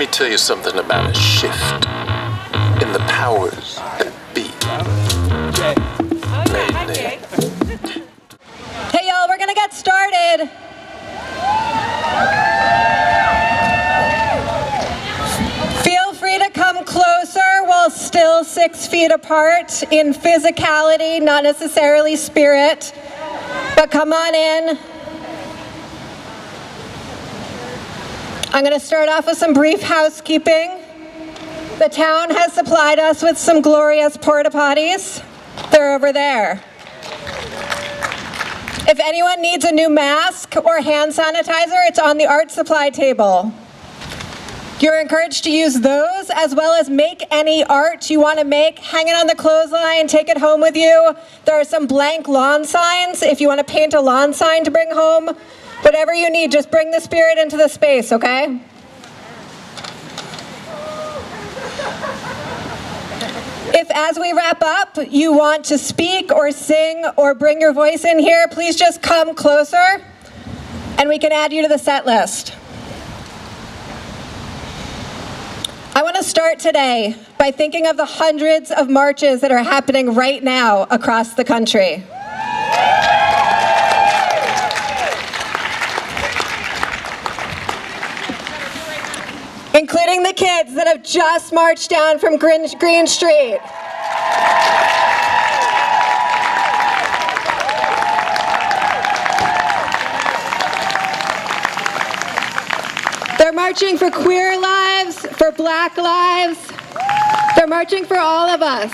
me tell you something about a shift in the powers that be. Hey y'all, we're gonna get started. Feel free to come closer while still 6 feet apart in physicality, not necessarily spirit, but come on in. I'm going to start off with some brief housekeeping. The town has supplied us with some glorious porta potties. They're over there. If anyone needs a new mask or hand sanitizer, it's on the art supply table. You're encouraged to use those, as well as make any art you want to make. Hang it on the clothesline, take it home with you. There are some blank lawn signs if you want to paint a lawn sign to bring home. Whatever you need, just bring the spirit into the space, okay? If as we wrap up, you want to speak or sing or bring your voice in here, please just come closer and we can add you to the set list. I want to start today by thinking of the hundreds of marches that are happening right now across the country. Including the kids that have just marched down from Green Street. They're marching for queer lives, for black lives. They're marching for all of us.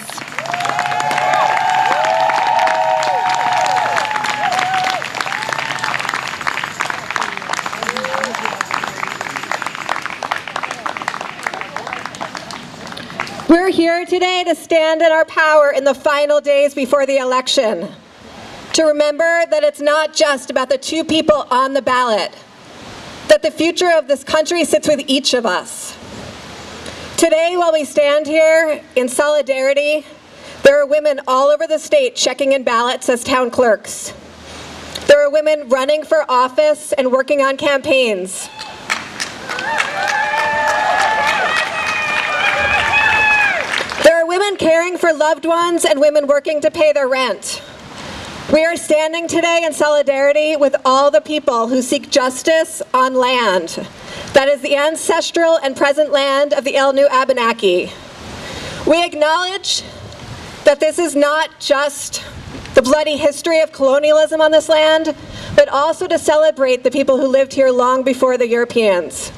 We're here today to stand in our power in the final days before the election. To remember that it's not just about the 2 people on the ballot, that the future of this country sits with each of us. Today, while we stand here in solidarity, there are women all over the state checking in ballots as town clerks. There are women running for office and working on campaigns. There are women caring for loved ones and women working to pay their rent. We are standing today in solidarity with all the people who seek justice on land. That is the ancestral and present land of the Elnu Abenaki. We acknowledge that this is not just the bloody history of colonialism on this land, but also to celebrate the people who lived here long before the Europeans.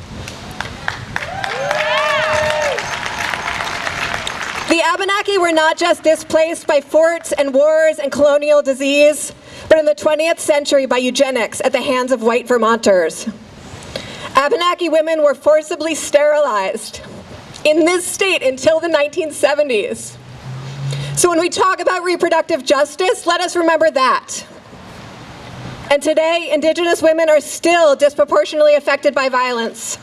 The Abenaki were not just displaced by forts and wars and colonial disease, but in the 20th century by eugenics at the hands of white Vermonters. Abenaki women were forcibly sterilized in this state until the 1970s. So when we talk about reproductive justice, let us remember that. And today, Indigenous women are still disproportionately affected by violence.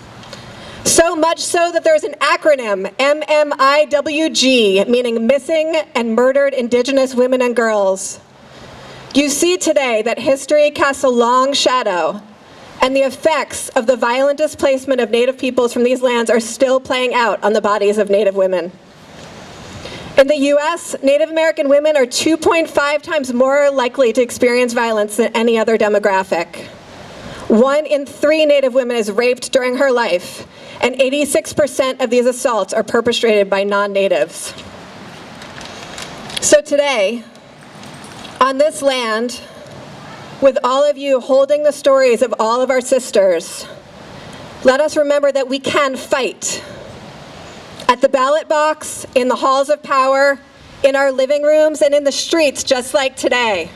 So much so that there's an acronym, MMIWG, meaning Missing and Murdered Indigenous Women and Girls. You see today that history casts a long shadow, and the effects of the violent displacement of Native peoples from these lands are still playing out on the bodies of Native women. In the US, Native American women are 2.5 times more likely to experience violence than any other demographic. 1 in 3 Native women is raped during her life, and 86% of these assaults are perpetrated by non-natives. So today, on this land, with all of you holding the stories of all of our sisters, let us remember that we can fight. At the ballot box, in the halls of power, in our living rooms, and in the streets, just like today.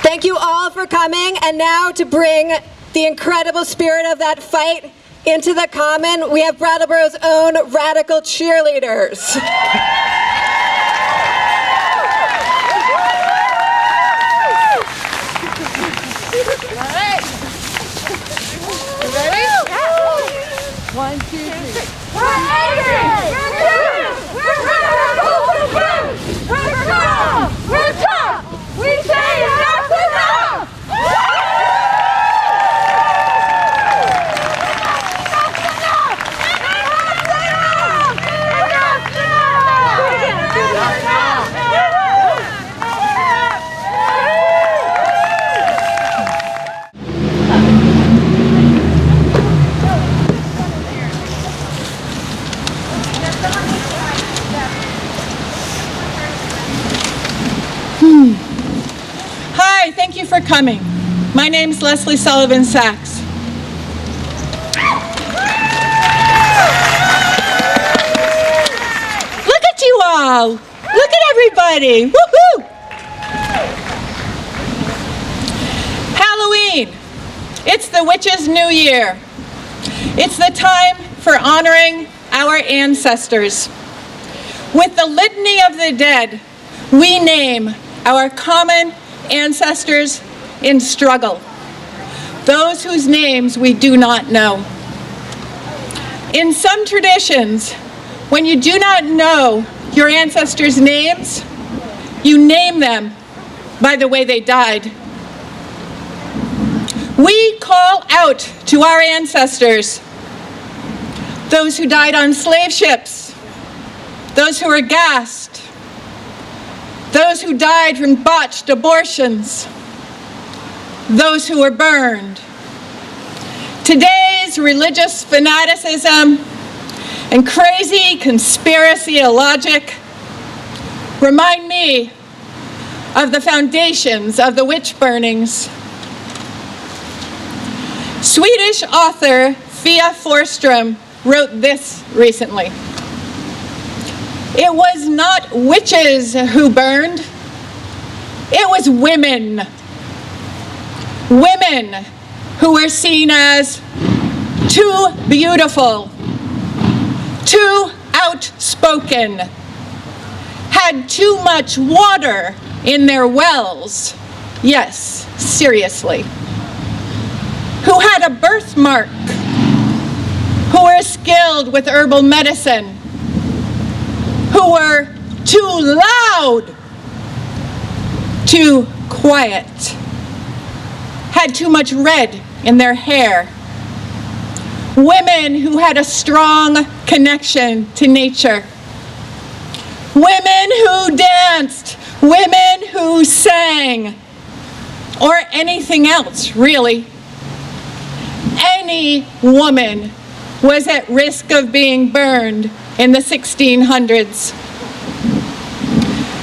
Thank you all for coming, and now to bring the incredible spirit of that fight into the common, we have Brattleboro's own radical cheerleaders. One, two, three. We're angry! We're angry! We're angry! We're angry! We're angry! We're angry! We're for coming. My name's Leslie Sullivan Sachs. Look at you all. Look at everybody. Woohoo! Halloween. It's the witches' new year. It's the time for honoring our ancestors. With the litany of the dead, we name our common ancestors in struggle, those whose names we do not know. In some traditions, when you do not know your ancestors' names, you name them by the way they died. We call out to our ancestors, those who died on slave ships, those who were gassed, those who died from botched abortions, those who were burned. Today's religious fanaticism and crazy conspiracy logic remind me of the foundations of the witch burnings. Swedish author Fia Forsström wrote this recently. It was not witches who burned, it was women. Women who were seen as too beautiful, too outspoken, had too much water in their wells. Yes, seriously. Who had a birthmark, who were skilled with herbal medicine, who were too loud, too quiet, had too much red in their hair. Women who had a strong connection to nature. Women who danced, women who sang, or anything else, really. Any woman was at risk of being burned in the 1600s.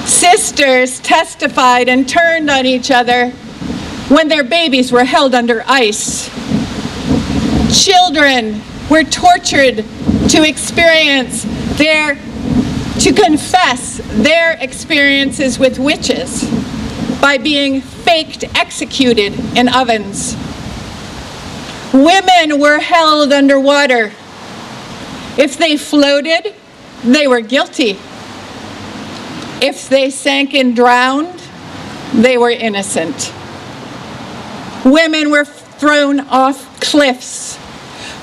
Sisters testified and turned on each other when their babies were held under ice. Children were tortured to confess their experiences with witches by being faked executed in ovens. Women were held underwater. If they floated, they were guilty. If they sank and drowned, they were innocent. Women were thrown off cliffs.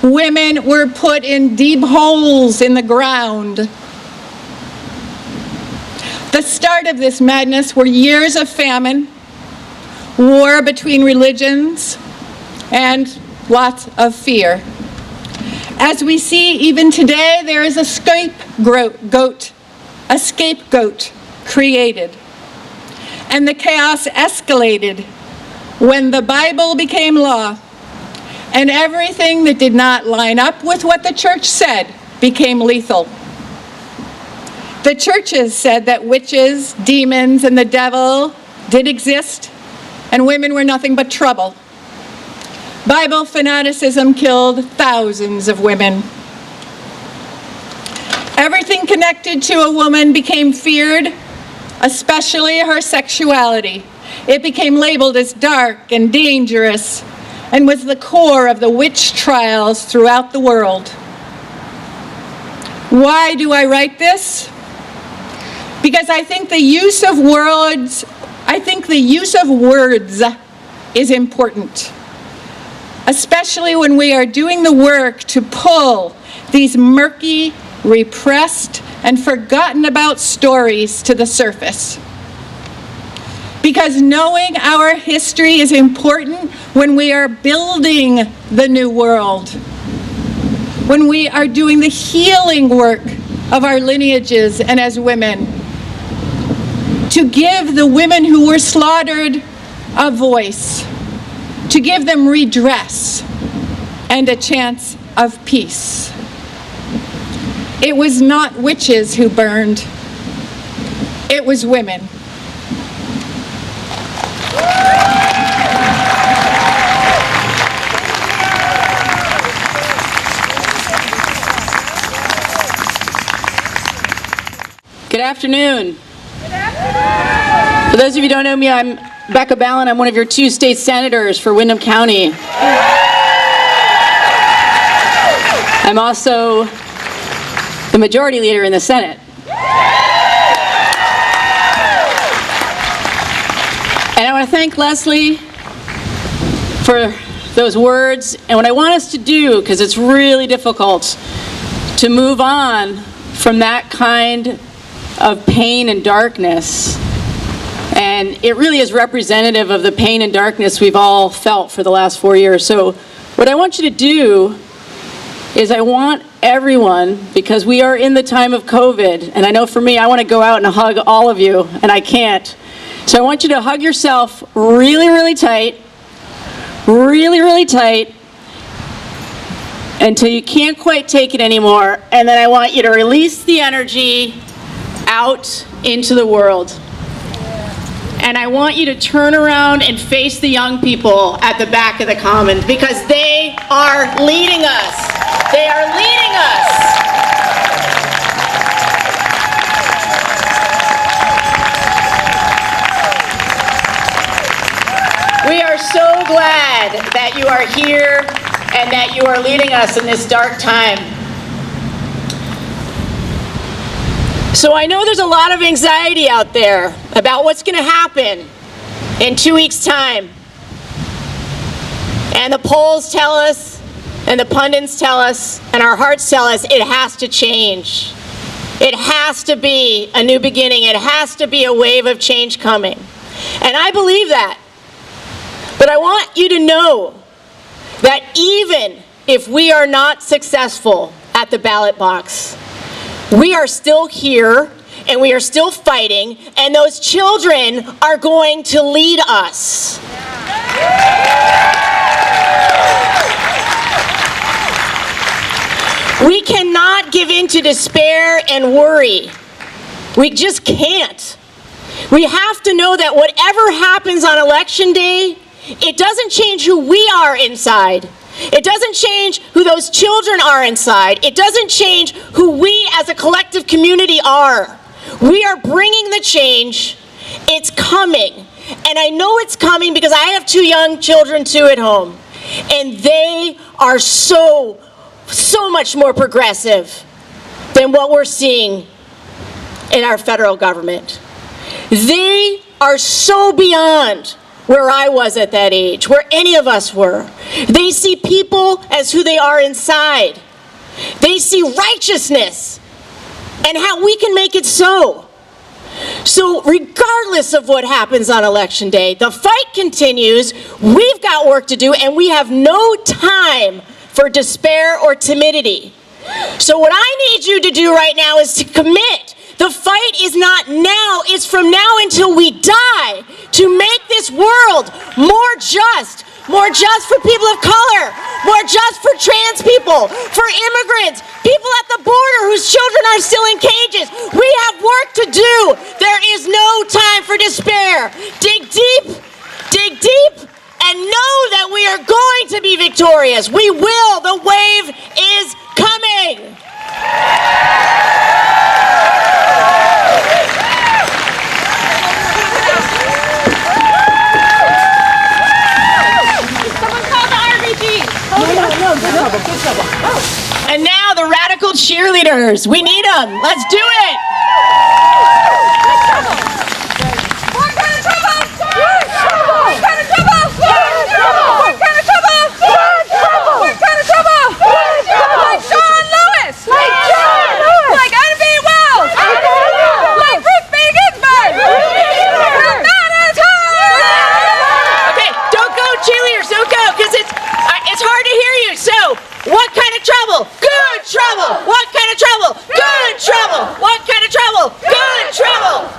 Women were put in deep holes in the ground. The start of this madness were years of famine, war between religions, and lots of fear. As we see even today, there is a scapegoat created. And the chaos escalated when the Bible became law, and everything that did not line up with what the church said became lethal. The churches said that witches, demons, and the devil did exist, and women were nothing but trouble. Bible fanaticism killed thousands of women. Everything connected to a woman became feared, especially her sexuality. It became labeled as dark and dangerous and was the core of the witch trials throughout the world. Why do I write this? Because I think the use of words is important, especially when we are doing the work to pull these murky, repressed, and forgotten about stories to the surface. Because knowing our history is important when we are building the new world, when we are doing the healing work of our lineages and as women, to give the women who were slaughtered a voice, to give them redress and a chance of peace. It was not witches who burned, it was women. afternoon. Good afternoon. For those of you who don't know me, I'm Becca Ballen. I'm one of your 2 state senators for Windham County. I'm also the majority leader in the Senate. And I want to thank Leslie for those words. And what I want us to do, because it's really difficult to move on from that kind of pain and darkness, and it really is representative of the pain and darkness we've all felt for the last 4 years. So what I want you to do is I want everyone, because we are in the time of COVID, and I know for me, I want to go out and hug all of you, and I can't. So I want you to hug yourself really, really tight, until you can't quite take it anymore, and then I want you to release the energy out into the world. And I want you to turn around and face the young people at the back of the Commons, because they are leading us. They are leading us. We are so glad that you are here and that you are leading us in this dark time. So I know there's a lot of anxiety out there about what's going to happen in 2 weeks' time. And the polls tell us, and the pundits tell us, and our hearts tell us it has to change. It has to be a new beginning. It has to be a wave of change coming. And I believe that. But I want you to know that even if we are not successful at the ballot box, we are still here, and we are still fighting, and those children are going to lead us. We cannot give in to despair and worry. We just can't. We have to know that whatever happens on Election Day, it doesn't change who we are inside. It doesn't change who those children are inside. It doesn't change who we as a collective community are. We are bringing the change. It's coming. And I know it's coming because I have 2 young children too at home. And they are so much more progressive than what we're seeing in our federal government. They are so beyond where I was at that age, where any of us were. They see people as who they are inside. They see righteousness and how we can make it so. So regardless of what happens on Election Day, the fight continues. We've got work to do, and we have no time for despair or timidity. So what I need you to do right now is to commit. The fight is not now, it's from now until we die, to make this world more just for people of color, more just for trans people, for immigrants, people at the border whose children are still in cages. We have work to do. There is no time for despair. Dig deep, and know that we are going to be victorious. We will. The wave is coming. And now the radical cheerleaders. We need them. Let's do it. What kind of trouble? What kind of trouble? What kind of trouble? What kind of trouble? Like John Lewis. Like Ida B. Wells. Like Ruth Bader Ginsburg. We're not as high. Okay, don't go, cheerleaders. Don't go, because it's hard to hear you. So, what kind of trouble? Good trouble. What kind of trouble? Good trouble. What kind of trouble? Good trouble.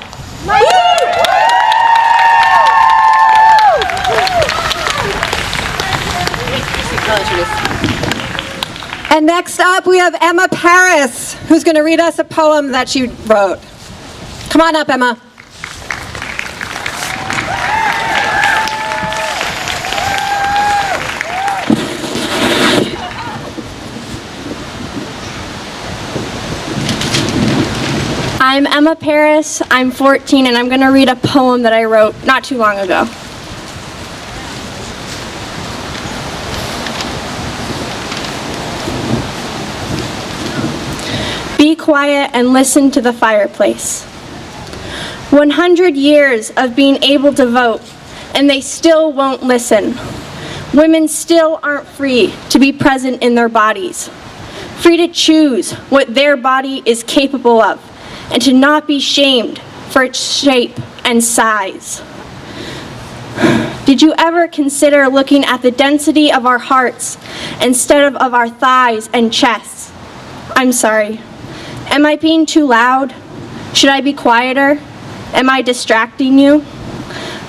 And next up, we have Emma Paris, who's going to read us a poem that she wrote. Come on up, Emma. I'm Emma Paris, I'm 14, and I'm going to read a poem that I wrote not too long ago. Be quiet and listen to the fireplace. 100 years of being able to vote, and they still won't listen. Women still aren't free to be present in their bodies, free to choose what their body is capable of, and to not be shamed for its shape and size. Did you ever consider looking at the density of our hearts instead of our thighs and chests? I'm sorry. Am I being too loud? Should I be quieter? Am I distracting you?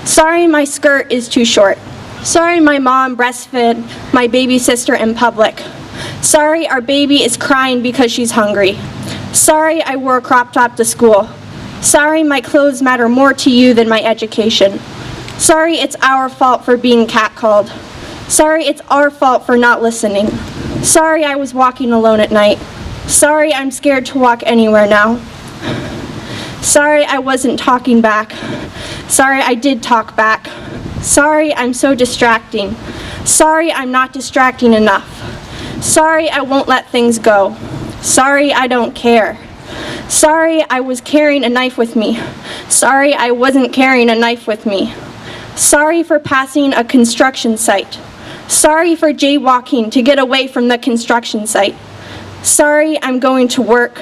Sorry my skirt is too short. Sorry my mom breastfed my baby sister in public. Sorry our baby is crying because she's hungry. Sorry I wore a crop top to school. Sorry my clothes matter more to you than my education. Sorry it's our fault for being catcalled. Sorry it's our fault for not listening. Sorry I was walking alone at night. Sorry I'm scared to walk anywhere now. Sorry I wasn't talking back. Sorry I did talk back. Sorry I'm so distracting. Sorry I'm not distracting enough. Sorry I won't let things go. Sorry I don't care. Sorry I was carrying a knife with me. Sorry I wasn't carrying a knife with me. Sorry for passing a construction site. Sorry for jaywalking to get away from the construction site. Sorry I'm going to work.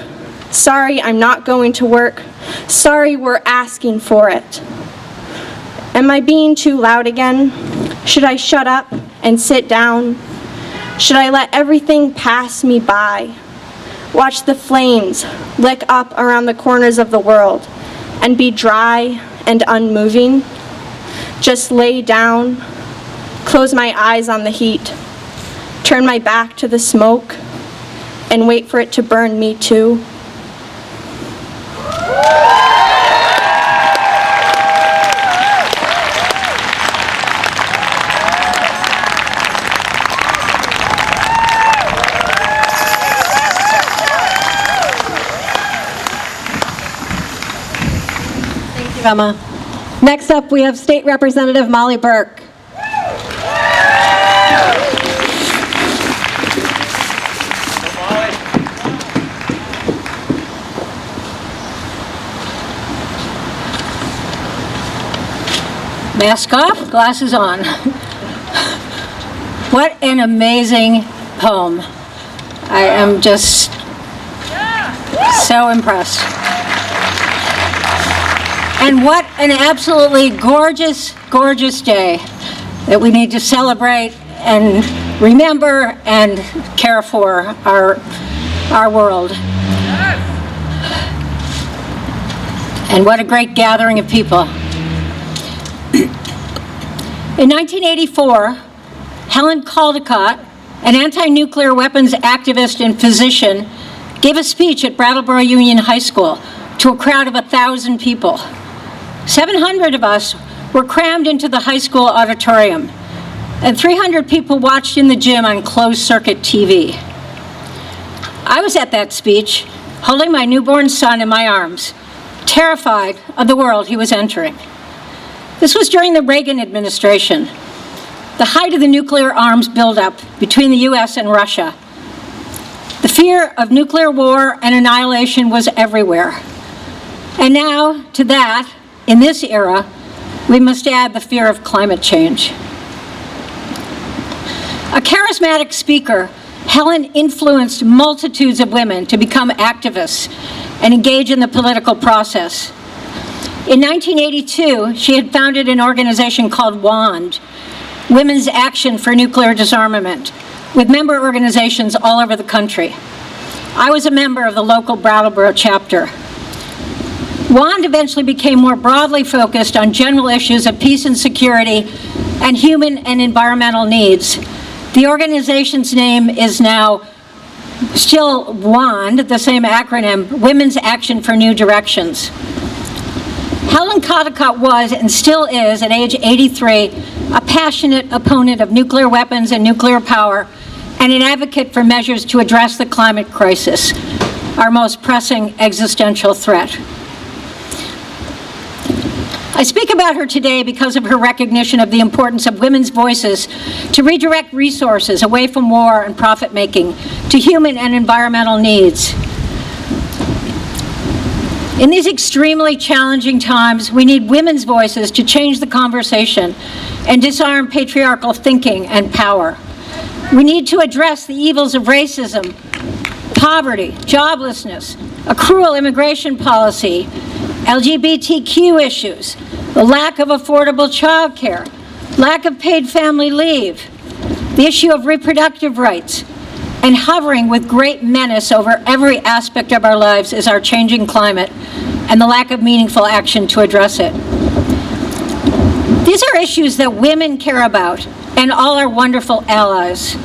Sorry I'm not going to work. Sorry we're asking for it. Am I being too loud again? Should I shut up and sit down? Should I let everything pass me by? Watch the flames lick up around the corners of the world and be dry and unmoving? Just lay down, close my eyes on the heat, turn my back to the smoke, and wait for it to burn me too? Emma. Next up, we have State Representative Molly Burke. Mask off, glasses on. What an amazing poem. I am just so impressed. And what an absolutely gorgeous, gorgeous day that we need to celebrate and remember and care for our world. And what a great gathering of people. In 1984, Helen Caldecott, an anti-nuclear weapons activist and physician, gave a speech at Brattleboro Union High School to a crowd of 1,000 people. 700 of us were crammed into the high school auditorium, and 300 people watched in the gym on closed-circuit TV. I was at that speech, holding my newborn son in my arms, terrified of the world he was entering. This was during the Reagan administration, the height of the nuclear arms buildup between the US and Russia. The fear of nuclear war and annihilation was everywhere. And now, to that, in this era, we must add the fear of climate change. A charismatic speaker, Helen influenced multitudes of women to become activists and engage in the political process. In 1982, she had founded an organization called WAND, Women's Action for Nuclear Disarmament, with member organizations all over the country. I was a member of the local Brattleboro chapter. WAND eventually became more broadly focused on general issues of peace and security and human and environmental needs. The organization's name is now still WAND, the same acronym, Women's Action for New Directions. Helen Caldecott was, and still is, at age 83, a passionate opponent of nuclear weapons and nuclear power, and an advocate for measures to address the climate crisis. our most pressing existential threat. I speak about her today because of her recognition of the importance of women's voices to redirect resources away from war and profit-making to human and environmental needs. In these extremely challenging times, we need women's voices to change the conversation and disarm patriarchal thinking and power. We need to address the evils of racism, poverty, joblessness, a cruel immigration policy, LGBTQ issues, the lack of affordable childcare, lack of paid family leave, the issue of reproductive rights, and hovering with great menace over every aspect of our lives is our changing climate and the lack of meaningful action to address it. These are issues that women care about and all our wonderful allies.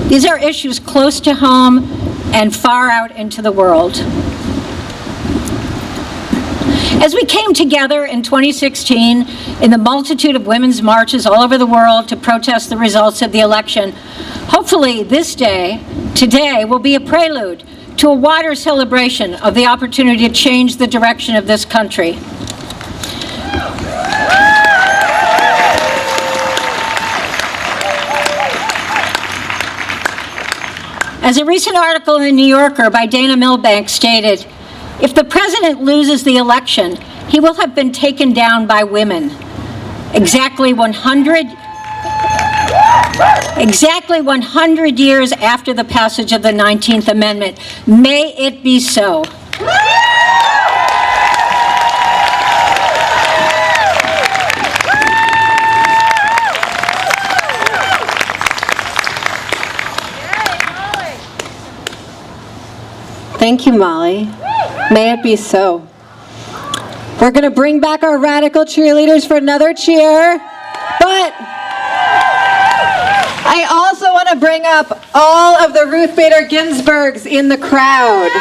These are issues close to home and far out into the world. As we came together in 2016 in the multitude of women's marches all over the world to protest the results of the election, hopefully this day, today, will be a prelude to a wider celebration of the opportunity to change the direction of this country. As a recent article in The New Yorker by Dana Milbank stated, if the president loses the election, he will have been taken down by women. Exactly 100 years after the passage of the 19th Amendment. May it be so. Thank you, Molly. May it be so. We're going to bring back our radical cheerleaders for another cheer, but I also want to bring up all of the Ruth Bader Ginsburgs in the crowd.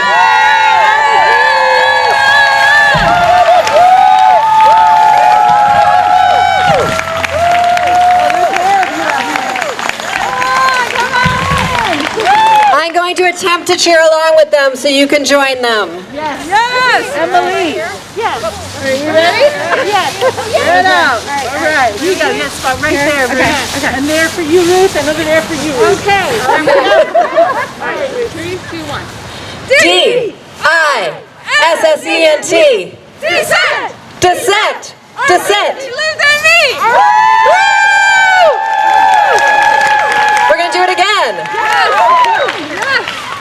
I'm going to attempt to cheer along with them so you can join them. Yes! Emily! Yes! Are you ready? Yes! Get out! All right, you got that spot right there, Ruth. Okay. And there for you, Ruth, and over there for you, Ruth. Okay. All right, 3, 2, 1. D-I-S-S-E-N-T. Descent! Descent! Descent! You lived on me! We're going to do it again.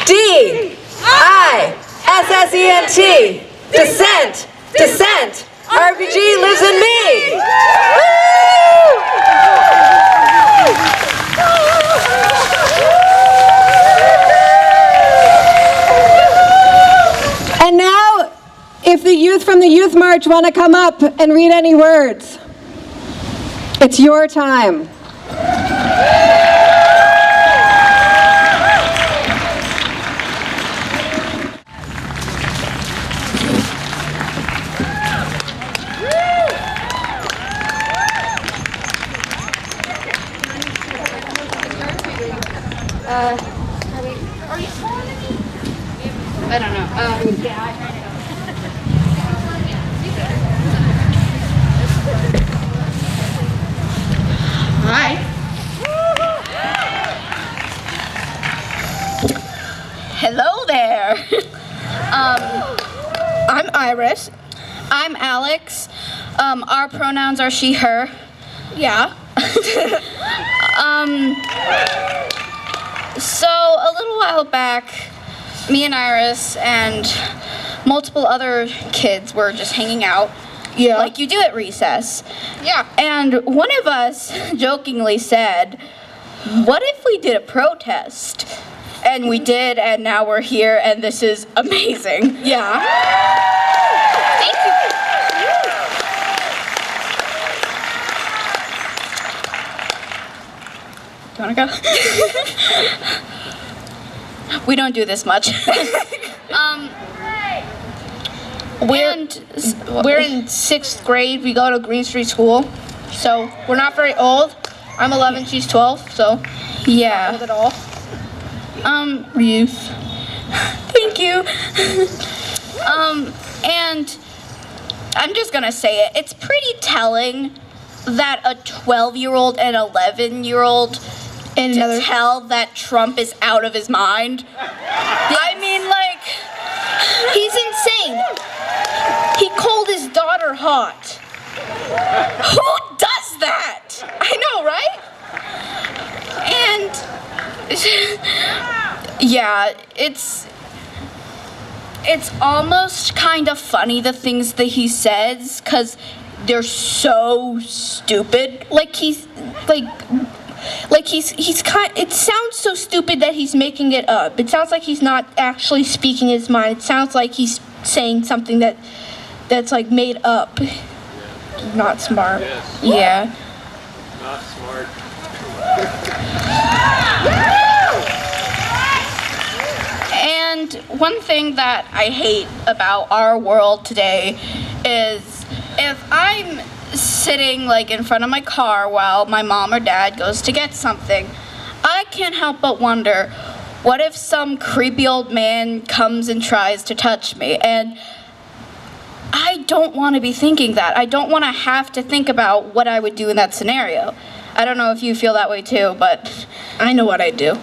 D-I-S-S-E-N-T. Descent! Descent! RPG lives in me! And now, if the youth from the Youth March want to come up and read any words, it's your time. Are you calling me? I don't know. Hi. Hello there. I'm Iris. I'm Alex. Our pronouns are she, her. Yeah. So a little while back, me and Iris and multiple other kids were just hanging out. Yeah. Like you do at recess. Yeah. And one of us jokingly said, what if we did a protest? And we did, and now we're here, and this is amazing. Yeah. Thank you. Do you want to go? We don't do this much. We're in 6th grade. We go to Green Street School, so we're not very old. I'm 11, she's 12, so yeah. Not old at all. Youth. Thank you. And I'm just gonna say it. It's pretty telling that a 12-year-old and 11-year-old can tell that Trump is out of his mind. I mean, like, he's insane. He called his daughter hot. Who does that? I know, right? And yeah, it's almost kind of funny, the things that he says, because they're so stupid. It sounds so stupid that he's making it up. It sounds like he's not actually speaking his mind. It sounds like he's saying something that's like made up. Not smart. Yes. Yeah. Not smart. And one thing that I hate about our world today is if I'm sitting like in front of my car while my mom or dad goes to get something, I can't help but wonder, what if some creepy old man comes and tries to touch me? And I don't want to be thinking that. I don't want to have to think about what I would do in that scenario. I don't know if you feel that way too, but I know what I'd do.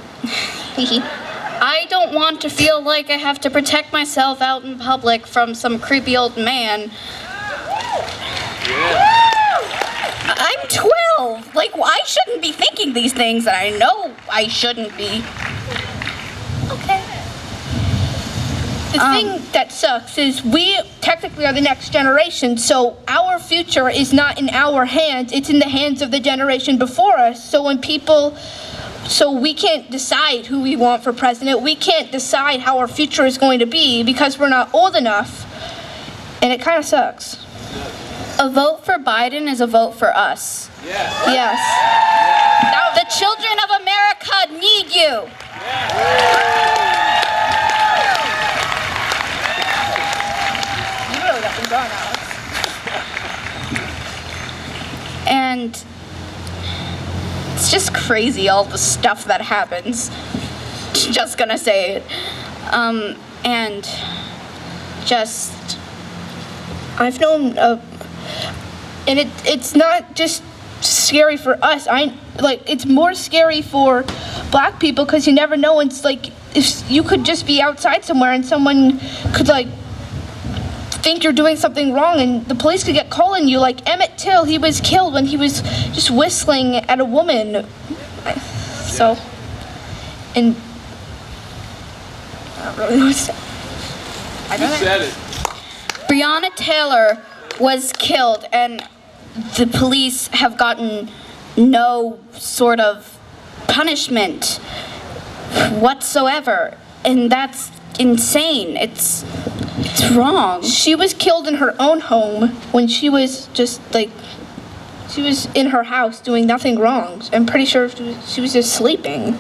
I don't want to feel like I have to protect myself out in public from some creepy old man. I'm 12. Like, I shouldn't be thinking these things, and I know I shouldn't be. Okay. The thing that sucks is we technically are the next generation, so our future is not in our hands, it's in the hands of the generation before us. So we can't decide who we want for president. We can't decide how our future is going to be because we're not old enough. And it kind of sucks. A vote for Biden is a vote for us. Yes. Now, the children of America need you. You really got them going, Alex. And it's just crazy, all the stuff that happens. Just gonna say it. And just, I've known, and it's not just scary for us. It's more scary for black people because you never know. It's like, if you could just be outside somewhere and someone could like think you're doing something wrong and the police could get calling you. Like Emmett Till, he was killed when he was just whistling at a woman. So, and I don't really know what to say. I don't know. You said it. Breonna Taylor was killed and the police have gotten no sort of punishment whatsoever, and that's insane. It's wrong. She was killed in her own home when she was just like, she was in her house doing nothing wrong. I'm pretty sure she was just sleeping.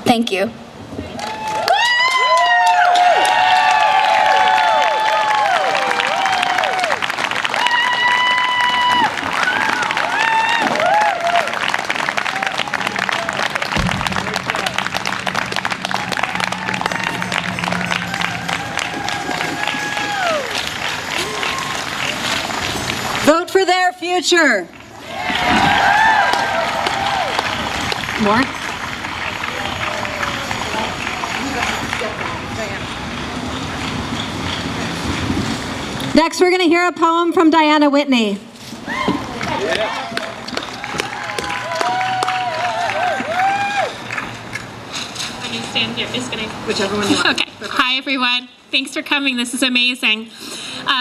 Thank you. Vote for their future. More? Next, we're going to hear a poem from Diana Whitney. I can stand here. Just gonna whichever one you want. Okay. Hi everyone. Thanks for coming. This is amazing.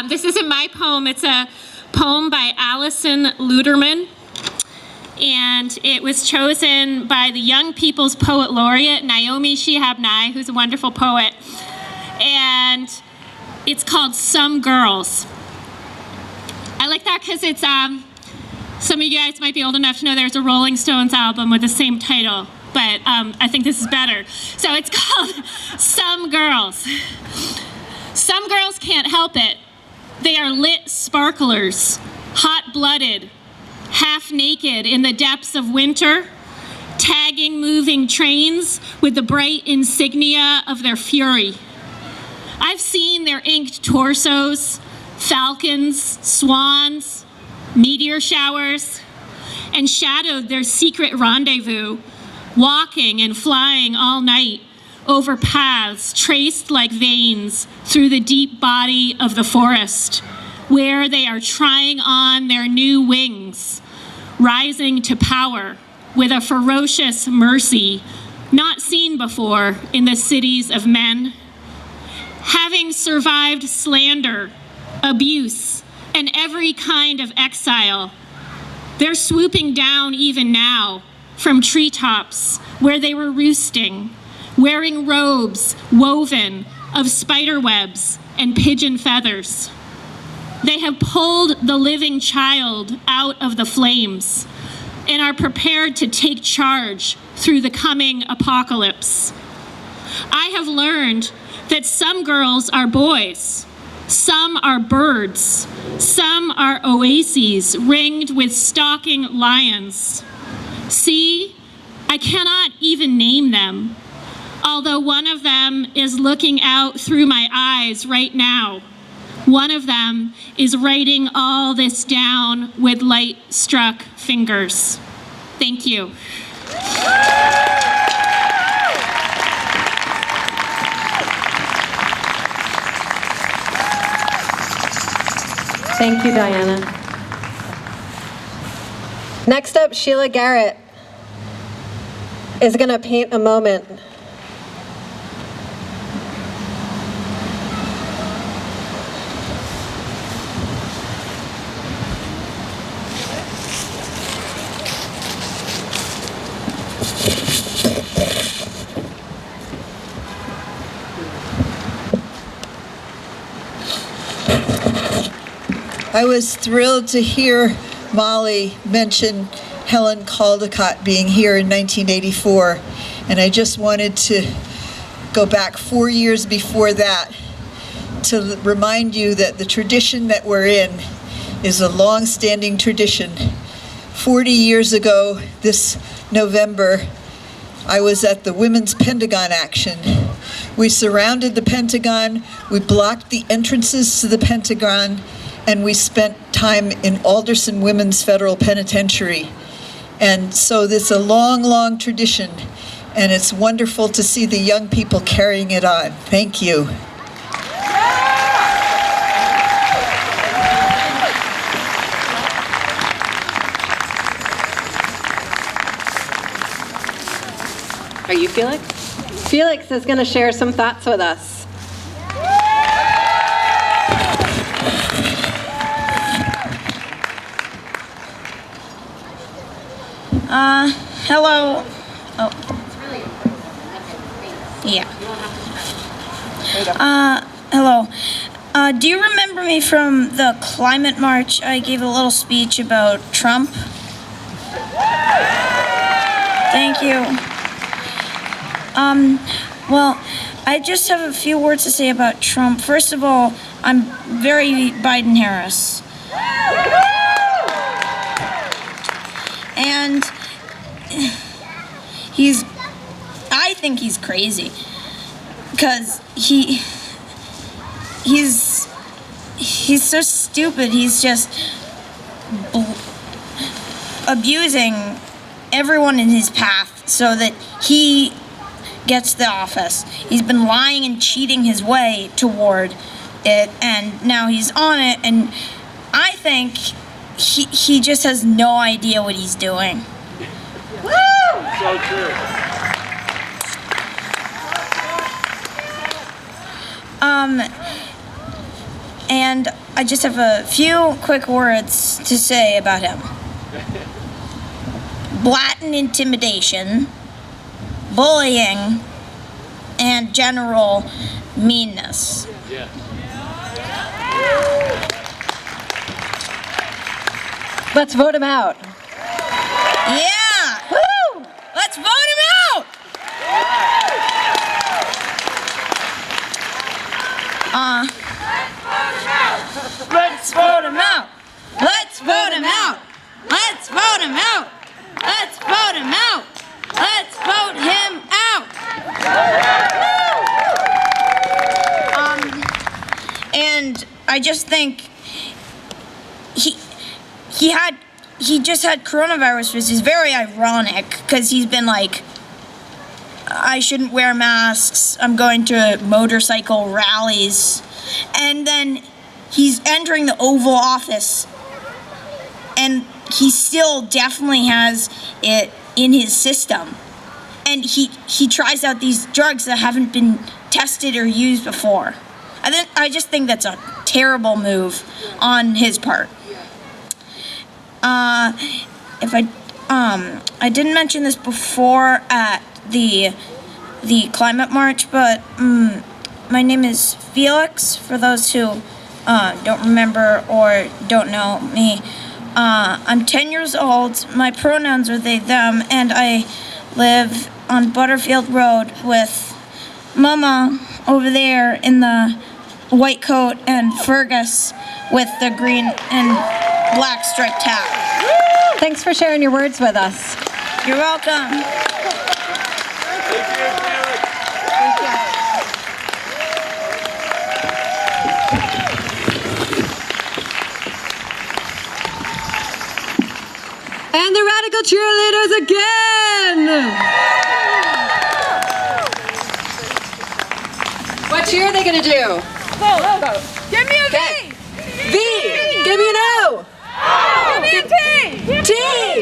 This isn't my poem. It's a poem by Allison Luderman, and it was chosen by the Young People's Poet Laureate Naomi Shihab Nye, who's a wonderful poet, and it's called Some Girls. I like that because it's some of you guys might be old enough to know there's a Rolling Stones album with the same title, but I think this is better. So it's called Some Girls. Some girls can't help it. They are lit sparklers, hot-blooded, half-naked in the depths of winter, tagging moving trains with the bright insignia of their fury. I've seen their inked torsos, falcons, swans, meteor showers, and shadowed their secret rendezvous, walking and flying all night over paths traced like veins through the deep body of the forest, where they are trying on their new wings, rising to power with a ferocious mercy not seen before in the cities of men. Having survived slander, abuse, and every kind of exile, they're swooping down even now from treetops where they were roosting, wearing robes woven of spider webs and pigeon feathers. They have pulled the living child out of the flames and are prepared to take charge through the coming apocalypse. I have learned that some girls are boys, some are birds, some are oases ringed with stalking lions. See, I cannot even name them, although one of them is looking out through my eyes right now. One of them is writing all this down with light-struck fingers. Thank you. Thank you, Diana. Next up, Sheila Garrett is going to paint a moment. I was thrilled to hear Molly mention Helen Caldecott being here in 1984, and I just wanted to go back 4 years before that to remind you that the tradition that we're in is a long-standing tradition. 40 years ago this November, I was at the Women's Pentagon Action. We surrounded the Pentagon, we blocked the entrances to the Pentagon, and we spent time in Alderson Women's Federal Penitentiary. And so this is a long, long tradition, and it's wonderful to see the young people carrying it on. Thank you. Are you Felix? Felix is going to share some thoughts with us. Hello. Oh. Yeah. Hello. Do you remember me from the climate march? I gave a little speech about Trump. Thank you. Well, I just have a few words to say about Trump. First of all, I'm very Biden-Harris. And I think he's crazy, because he's so stupid. He's just abusing everyone in his path so that he gets the office. He's been lying and cheating his way toward it, and now he's on it, and I think he just has no idea what he's doing. Woo! So true. And I just have a few quick words to say about him. Blatant intimidation, bullying, and general meanness. Yeah. Let's vote him out. Yeah! Woo! Let's vote him out! Let's vote him out! Let's vote him out! Let's vote him out! Let's vote him out! I just think he just had coronavirus, which is very ironic because he's been like, I shouldn't wear masks, I'm going to motorcycle rallies, and then he's entering the Oval Office and he still definitely has it in his system, and he tries out these drugs that haven't been tested or used before. I just think that's a terrible move on his part. If I didn't mention this before at the climate march, but my name is Felix, for those who don't remember or don't know me. I'm 10 years old, my pronouns are they, them, and I live on Butterfield Road with Mama over there in the white coat and Fergus with the green and black striped hat. Thanks for sharing your words with us. You're welcome. And the radical cheerleaders again! What cheer are they gonna do? Go. Give me a V! V! Give me an O! Give me a T! T!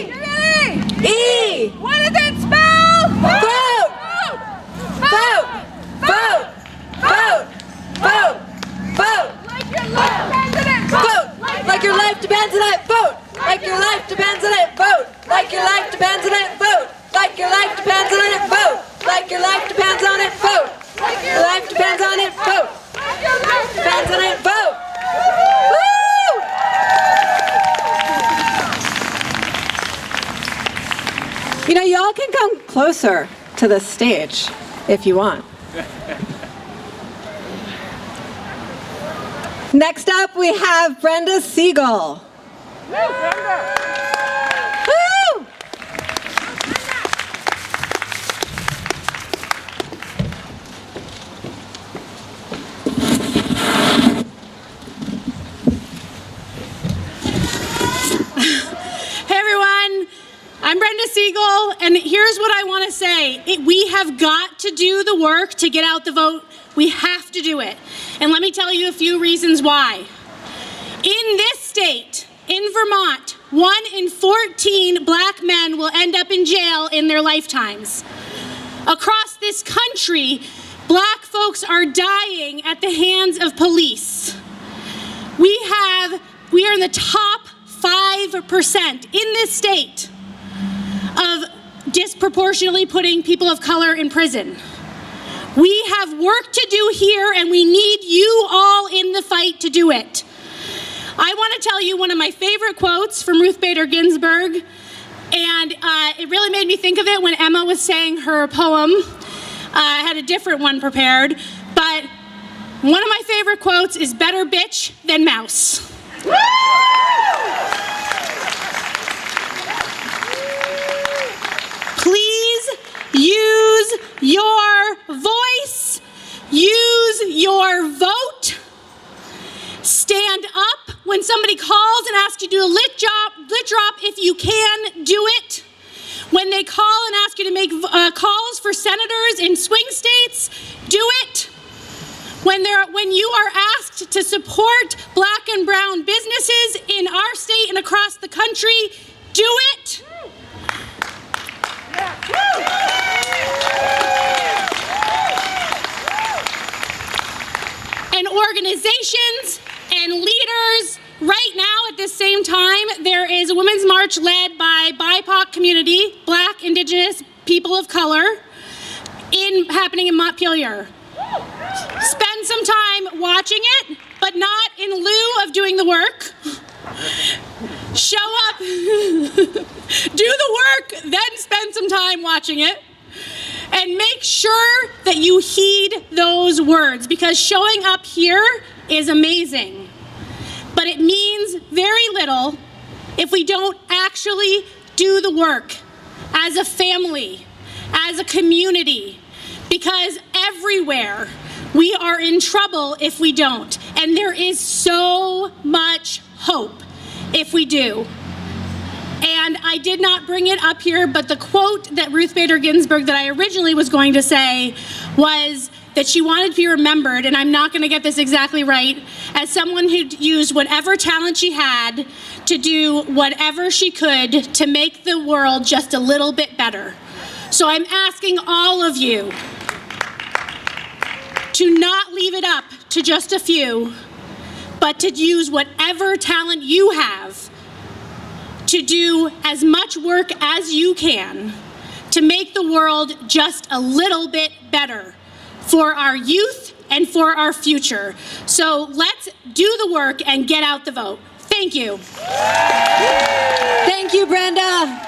Give me an E! E! What does it spell? Vote! Vote! Vote! Vote! Vote! Vote! Like your life depends on it! Vote! Like your life depends on it! Vote! Like your life depends on it! Vote! Like your life depends on it! Vote! Like your life depends on it! Vote! Like your life depends on it! Vote! Like your life depends on it! Vote! Like your life Depends on it! Vote! Woo! You know, y'all can come closer to the stage if you want. Next up, we have Brenda Siegel. Woo! Hey everyone, I'm Brenda Siegel, and here's what I want to say. We have got to do the work to get out the vote. We have to do it. And let me tell you a few reasons why. In this state, in Vermont, 1 in 14 black men will end up in jail in their lifetimes. Across this country, black folks are dying at the hands of police. We are in the top 5% in this state of disproportionately putting people of color in prison. We have work to do here, and we need you all in the fight to do it. I want to tell you one of my favorite quotes from Ruth Bader Ginsburg, and it really made me think of it when Emma was saying her poem. I had a different one prepared, but one of my favorite quotes is "Better bitch than mouse." Please use your voice, use your vote. Stand up when somebody calls and asks you to do a lit drop if you can do it. When they call and ask you to make calls for senators in swing states, do it. When you are asked to support black and brown businesses in our state and across the country, do it. And organizations and leaders, right now at this same time, there is a women's march led by BIPOC community, Black, Indigenous, people of color, happening in Montpelier. Spend some time watching it, but not in lieu of doing the work. Show up, do the work, then spend some time watching it. And make sure that you heed those words, because showing up here is amazing. But it means very little if we don't actually do the work as a family, as a community, because everywhere we are in trouble if we don't. And And there is so much hope if we do. And I did not bring it up here, but the quote that Ruth Bader Ginsburg that I originally was going to say was that she wanted to be remembered, and I'm not going to get this exactly right, as someone who used whatever talent she had to do whatever she could to make the world just a little bit better. So I'm asking all of you to not leave it up to just a few, but to use whatever talent you have to do as much work as you can to make the world just a little bit better for our youth and for our future. So let's do the work and get out the vote. Thank you. Thank you, Brenda.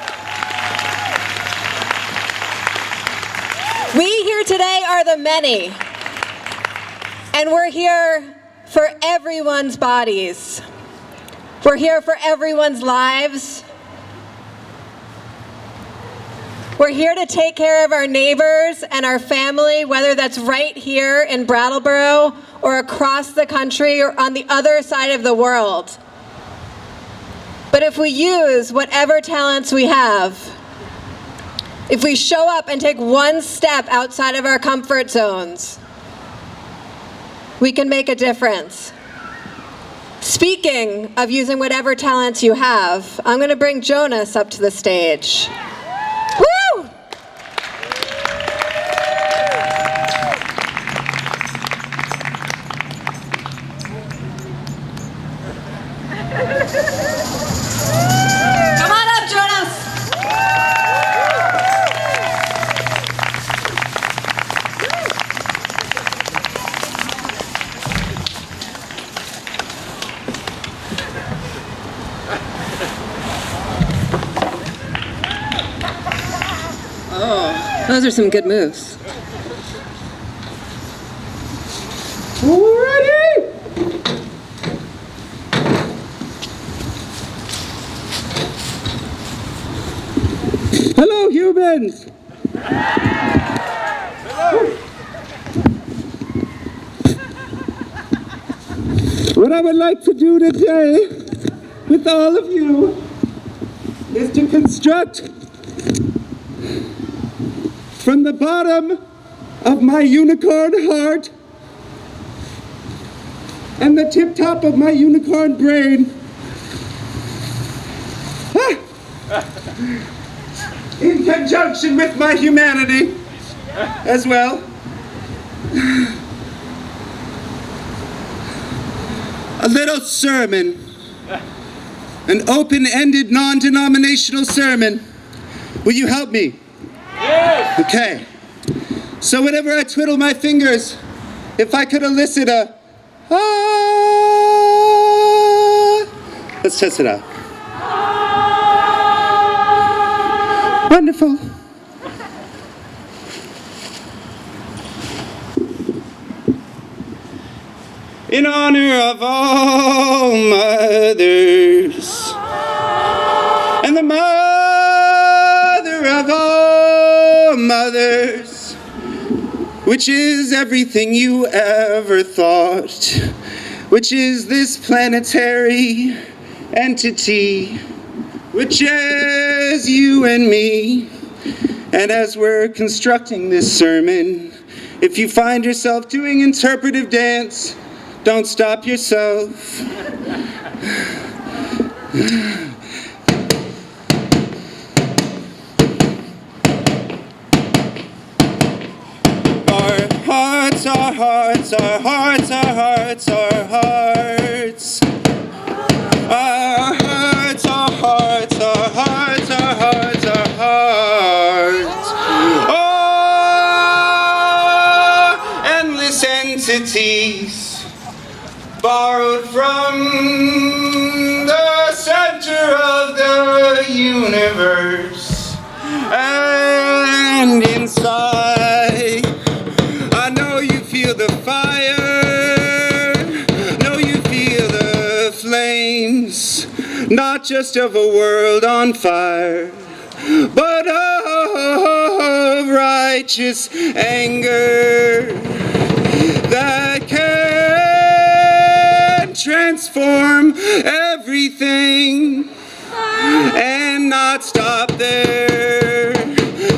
We here today are the many, and we're here for everyone's bodies. We're here for everyone's lives. We're here to take care of our neighbors and our family, whether that's right here in Brattleboro or across the country or on the other side of the world. But if we use whatever talents we have, if we show up and take one step outside of our comfort zones, we can make a difference. Speaking of using whatever talents you have, I'm going to bring Jonas up to the stage. Woo! Come on up, Jonas! Oh, those are some good moves. Alrighty! Hello, humans! What I would like to do today with all of you is to construct from the bottom of my unicorn heart and the tip top of my unicorn brain in conjunction with my humanity as well, a little sermon, an open-ended, non-denominational sermon. Will you help me? Yes. Okay. So whenever I twiddle my fingers, if I could elicit a let's test it out. Wonderful. In honor of all mothers and the mother of all mothers, which is everything you ever thought, which is this planetary entity, which is you and me. And as we're constructing this sermon, if you find yourself doing interpretive dance, don't stop yourself. Our hearts, our hearts, our hearts, our hearts, our hearts. Our hearts, our hearts, our hearts, our hearts, our hearts. Oh, endless entities borrowed from the center of the universe. And inside, I know you feel the fire, know you feel the flames, not just of a world on fire, but of righteous anger that can transform everything and not stop there,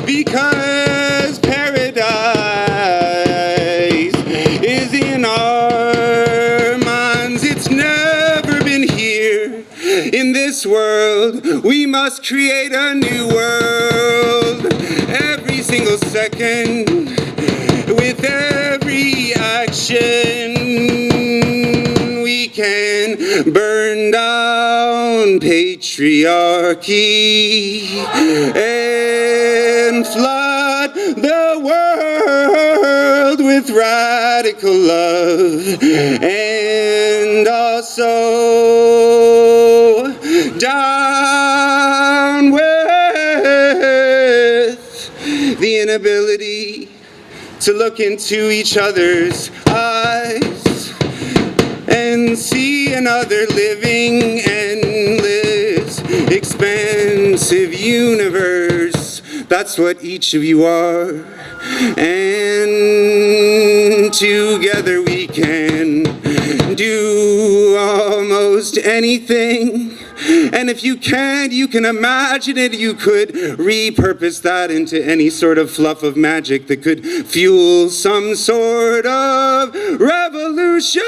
because paradise is in our minds. It's never been here in this world. We must create a new world every single second. With every action, we can burn down patriarchy and flood the world with radical love, and also down with the inability to look into each other's eyes and see another living, endless, expansive universe. That's what each of you are. And together we can do almost anything. And if you can't, you can imagine it. You could repurpose that into any sort of fluff of magic that could fuel some sort of revolution.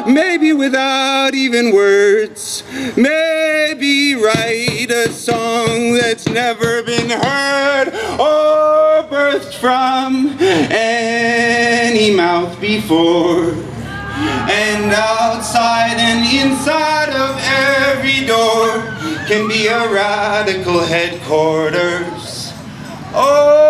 Maybe without even words. Maybe write a song that's never been heard or birthed from any mouth before. And outside and inside of every door can be a radical headquarters. Oh,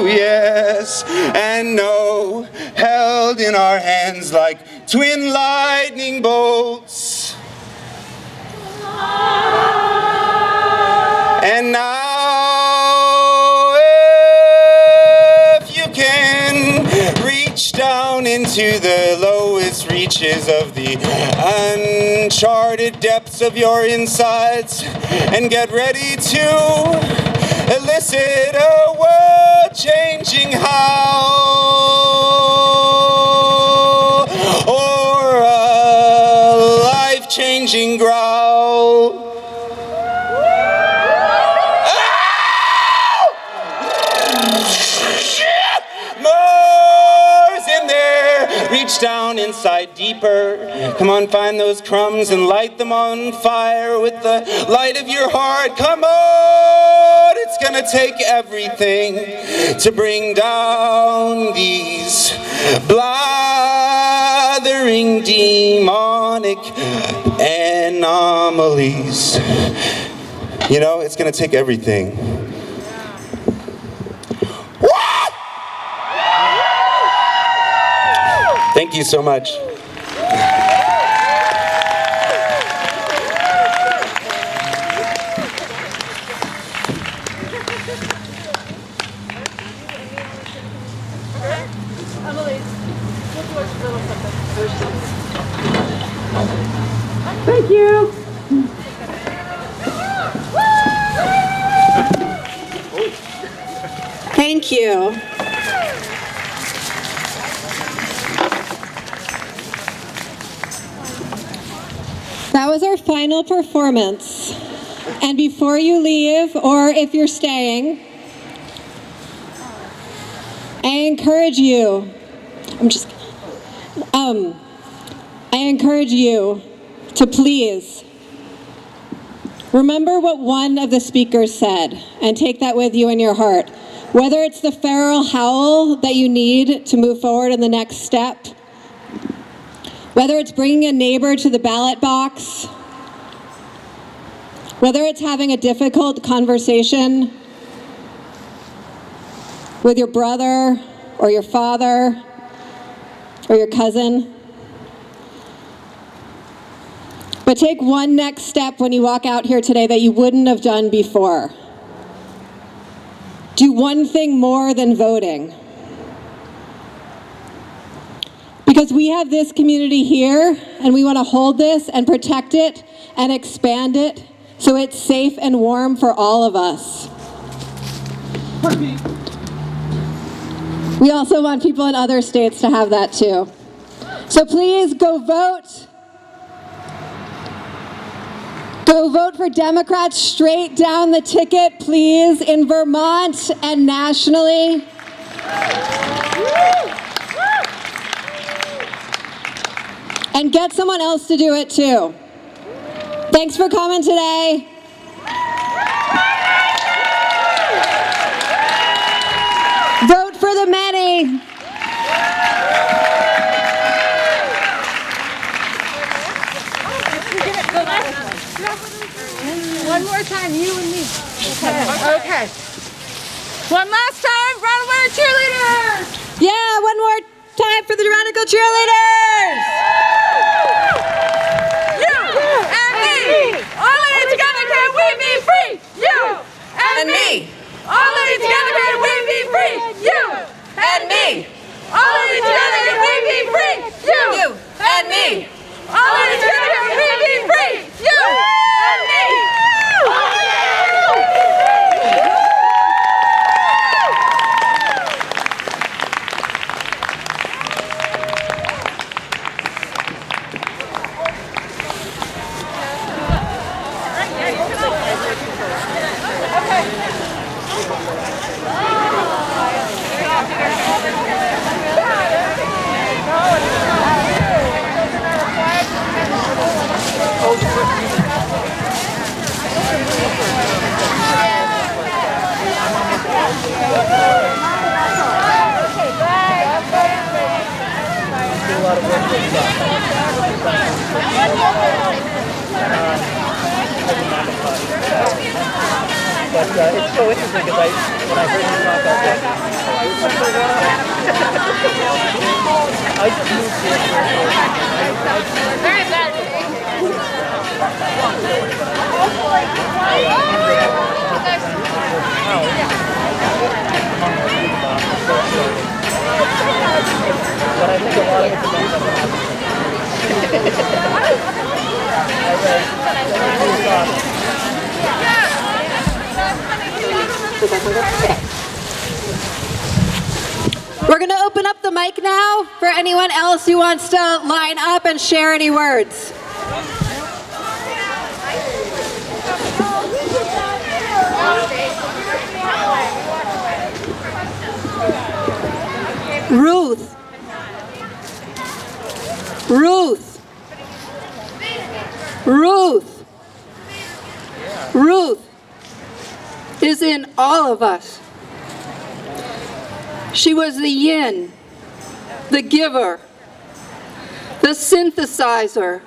yes, and no, held in our hands like twin lightning bolts. And now, down into the lowest reaches of the uncharted depths of your insides and get ready to elicit a world-changing howl or a life-changing growl. Reach down inside deeper. Come on, find those crumbs and light them on fire with the light of your heart. Come on! It's gonna take everything to bring down these blathering demonic anomalies. You know, it's gonna take everything. Thank you so much. Thank you. Thank you. That was our final performance. And before you leave, or if you're staying, I encourage you, I encourage you to please remember what one of the speakers said and take that with you in your heart. Whether it's the feral howl that you need to move forward in the next step, whether it's bringing a neighbor to the ballot box, whether it's having a difficult conversation with your brother or your father or your cousin. But take one next step when you walk out here today that you wouldn't have done before. Do one thing more than voting. Because we have this community here, and we want to hold this and protect it and expand it so it's safe and warm for all of us. We also want people in other states to have that too. So please go vote. Go vote for Democrats straight down the ticket, please, in Vermont and nationally. And get someone else to do it too. Thanks for coming today. Vote for the many. One more time, you and me. Okay. One last time, Brattleboro cheerleaders! Yeah, one more time for the Tyrannical cheerleaders! You and me! Only together can we be free! You and me! Only together can we be free! You and me! Only together can we be free! You and me! Only together can we be free! You and me! But it's so interesting because when I heard you talk about that, I just moved here. Very bad. But I think a lot of it's We're going to open up the mic now for anyone else who wants to line up and share any words. Ruth. Ruth. Ruth. Ruth is in all of us. She was the yin, the giver, the synthesizer,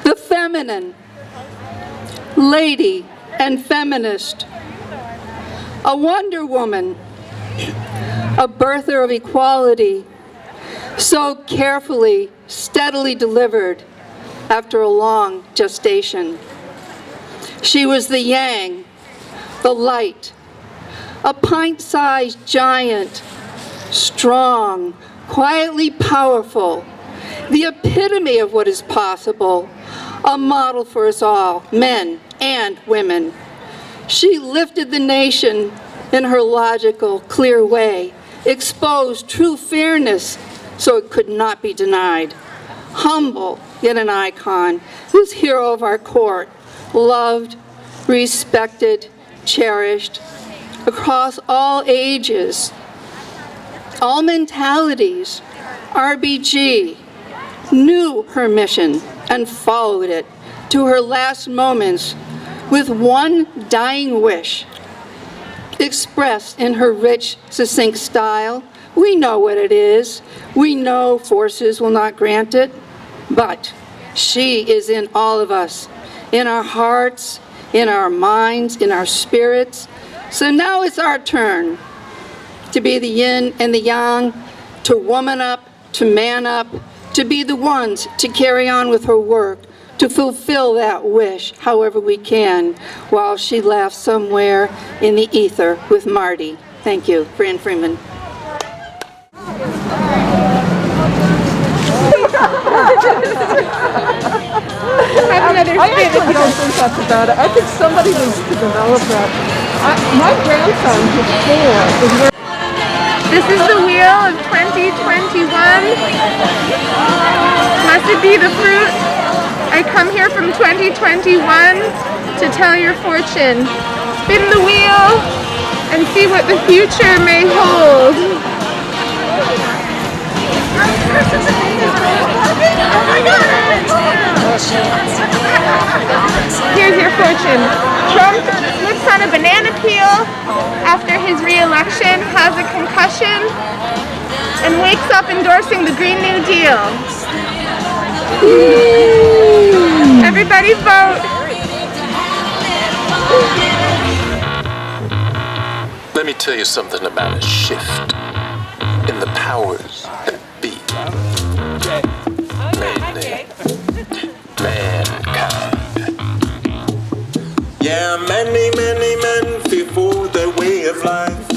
the feminine, lady and feminist, a Wonder Woman, a birther of equality, so carefully, steadily delivered after a long gestation. She was the yang, the light, a pint-sized giant, strong, quietly powerful, the epitome of what is possible, a model for us all, men and women. She lifted the nation in her logical, clear way, exposed true fairness so it could not be denied. Humble, yet an icon, this hero of our court, loved, respected, cherished, across all ages, all mentalities. RBG knew her mission and followed it to her last moments with one dying wish, expressed in her rich, succinct style. We know what it is. We know forces will not grant it, but she is in all of us, in our hearts, in our minds, in our spirits. So now it's our turn to be the yin and the yang, to woman up, to man up, to be the ones to carry on with her work, to fulfill that wish however we can, while she laughs somewhere in the ether with Marty. Thank you, Fran Freeman. I actually don't think that's about it. I think somebody needs to develop that. My grandson, who's 4, is very This is the wheel of 2021. Must it be the fruit? I come here from 2021 to tell your fortune. Spin the wheel and see what the future may hold. Here's your fortune. Trump slips on a banana peel after his re-election, has a concussion, and wakes up endorsing the Green New Deal. Everybody vote. Let me tell you something about a shift in the powers that be. Mainly, mankind. Yeah, many men fear for their way of life.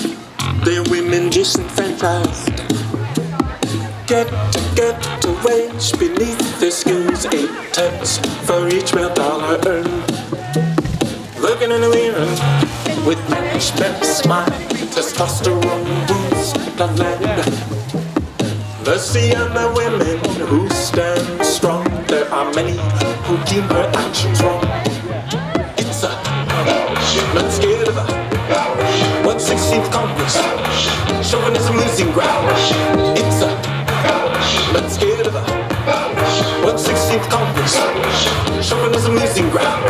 Their women disenfranchised. Get a wage beneath their skills. 8 cents for each real dollar earned. Looking in the mirror with much better smile. Testosterone rules the land. Mercy on the women who stand strong. There are many who deem her actions wrong. It's a let's get it up. 1/16th Congress, chauvinism losing ground. It's a let's get it up. 1/16th Congress, chauvinism losing ground.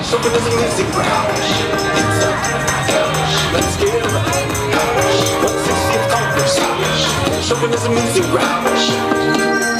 Chauvinism losing ground. It's a let's get it right. 1/16th Congress. Chauvinism losing ground.